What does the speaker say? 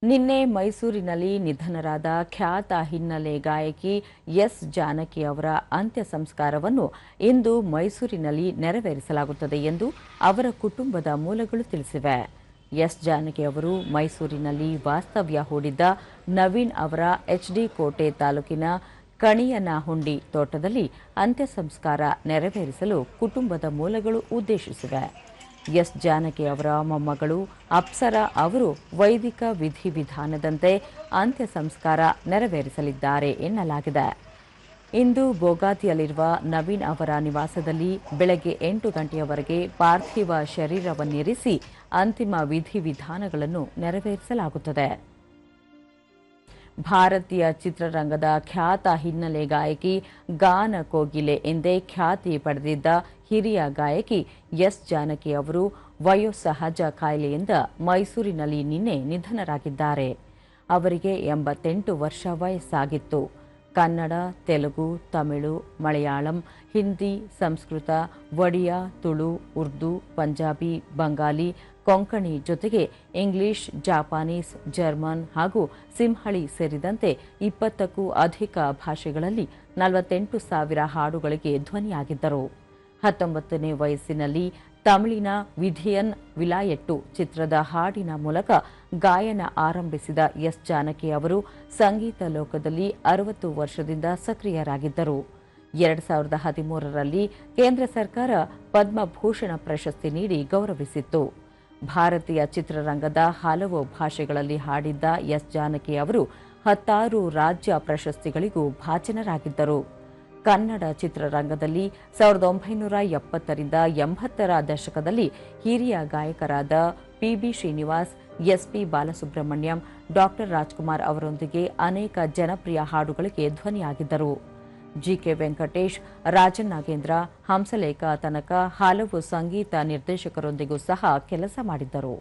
ನಿನ್ನೆ ಮೈಸೂರಿನಲ್ಲಿ ನಿಧನರಾದ ಖ್ಯಾತ ಹಿನ್ನೆಲೆ ಗಾಯಕಿ ಎಸ್ ಜಾನಕಿ ಅವರ ಅಂತ್ಯ ಸಂಸ್ಕಾರವನ್ನು ಇಂದು ಮೈಸೂರಿನಲ್ಲಿ ನೆರವೇರಿಸಲಾಗುತ್ತದೆ ಎಂದು ಅವರ ಕುಟುಂಬದ ಮೂಲಗಳು ತಿಳಿಸಿವೆ. ಎಸ್ ಜಾನಕಿ ಅವರು ಮೈಸೂರಿನಲ್ಲಿ ವಾಸ್ತವ್ಯ ಹೂಡಿದ್ದ ನವೀನ್ ಅವರ ಎಚ್ಡಿ ಕೋಟೆ ತಾಲೂಕಿನ ಕಣಿಯನಹುಂಡಿ ತೋಟದಲ್ಲಿ ಅಂತ್ಯ ಸಂಸ್ಕಾರ ನೆರವೇರಿಸಲು ಕುಟುಂಬದ ಮೂಲಗಳು ಉದ್ದೇಶಿಸಿವೆ. ಎಸ್ ಜಾನಕಿ ಅವರ ಮೊಮ್ಮಗಳು ಅಪ್ಸರಾ ಅವರು ವೈದಿಕ ವಿಧಿವಿಧಾನದಂತೆ ಅಂತ್ಯ ಸಂಸ್ಕಾರ ನೆರವೇರಿಸಲಿದ್ದಾರೆ ಎನ್ನಲಾಗಿದೆ. ಇಂದು ಬೋಗಾದಿಯಲ್ಲಿರುವ ನವೀನ್ ಅವರ ನಿವಾಸದಲ್ಲಿ ಬೆಳಗ್ಗೆ 8 ಗಂಟೆಯವರೆಗೆ ಪಾರ್ಥಿವ ಶರೀರವನ್ನಿರಿಸಿ ಅಂತಿಮ ವಿಧಿವಿಧಾನಗಳನ್ನು ನೆರವೇರಿಸಲಾಗುತ್ತದೆ. ಭಾರತೀಯ ಚಿತ್ರರಂಗದ ಖ್ಯಾತ ಹಿನ್ನೆಲೆ ಗಾಯಕಿ ಗಾನ ಕೋಗಿಲೆ ಎಂದೇ ಖ್ಯಾತಿ ಪಡೆದಿದ್ದ ಹಿರಿಯ ಗಾಯಕಿ ಎಸ್ ಜಾನಕಿ ಅವರು ವಯೋಸಹಜ ಕಾಯಿಲೆಯಿಂದ ಮೈಸೂರಿನಲ್ಲಿ ನಿನ್ನೆ ನಿಧನರಾಗಿದ್ದಾರೆ. ಅವರಿಗೆ 88 ವರ್ಷ ವಯಸ್ಸಾಗಿತ್ತು. ಕನ್ನಡ, ತೆಲುಗು, ತಮಿಳು, ಮಲಯಾಳಂ, ಹಿಂದಿ, ಸಂಸ್ಕೃತ, ಒಡಿಯಾ, ತುಳು, ಉರ್ದು, ಪಂಜಾಬಿ, ಬಂಗಾಲಿ, ಕೊಂಕಣಿ ಜೊತೆಗೆ ಇಂಗ್ಲಿಷ್, ಜಾಪಾನೀಸ್, ಜರ್ಮನ್ ಹಾಗೂ ಸಿಂಹಳಿ ಸೇರಿದಂತೆ 20ಕ್ಕೂ ಅಧಿಕ ಭಾಷೆಗಳಲ್ಲಿ 48,000 ಹಾಡುಗಳಿಗೆ ಧ್ವನಿಯಾಗಿದ್ದರು. 19ನೇ ವಯಸ್ಸಿನಲ್ಲಿ ತಮಿಳಿನ ವಿಧಿಯನ್ ವಿಲಾಯಟ್ಟು ಚಿತ್ರದ ಹಾಡಿನ ಮೂಲಕ ಗಾಯನ ಆರಂಭಿಸಿದ ಎಸ್ ಜಾನಕಿ ಅವರು ಸಂಗೀತ ಲೋಕದಲ್ಲಿ 60 ವರ್ಷದಿಂದ ಸಕ್ರಿಯರಾಗಿದ್ದರು. 2013ರಲ್ಲಿ ಕೇಂದ್ರ ಸರ್ಕಾರ ಪದ್ಮಭೂಷಣ ಪ್ರಶಸ್ತಿ ನೀಡಿ ಗೌರವಿಸಿತ್ತು. ಭಾರತೀಯ ಚಿತ್ರರಂಗದ ಹಲವು ಭಾಷೆಗಳಲ್ಲಿ ಹಾಡಿದ್ದ ಎಸ್ ಜಾನಕಿ ಅವರು 16 ರಾಜ್ಯ ಪ್ರಶಸ್ತಿಗಳಿಗೂ ಭಾಜನರಾಗಿದ್ದರು. ಕನ್ನಡ ಚಿತ್ರರಂಗದಲ್ಲಿ 1970ರಿಂದ 80ರ ದಶಕದಲ್ಲಿ ಹಿರಿಯ ಗಾಯಕರಾದ P B Srinivas, S P Balasubrahmanyam, doctor Rajkumar ಅವರೊಂದಿಗೆ ಅನೇಕ ಜನಪ್ರಿಯ ಹಾಡುಗಳಿಗೆ ಧ್ವನಿಯಾಗಿದ್ದರು. ಜಿಕೆ ವೆಂಕಟೇಶ್, ರಾಜನ್ ನಾಗೇಂದ್ರ, ಹಂಸಲೇಖ ತನಕ ಹಲವು ಸಂಗೀತ ನಿರ್ದೇಶಕರೊಂದಿಗೂ ಸಹ ಕೆಲಸ ಮಾಡಿದ್ದರು.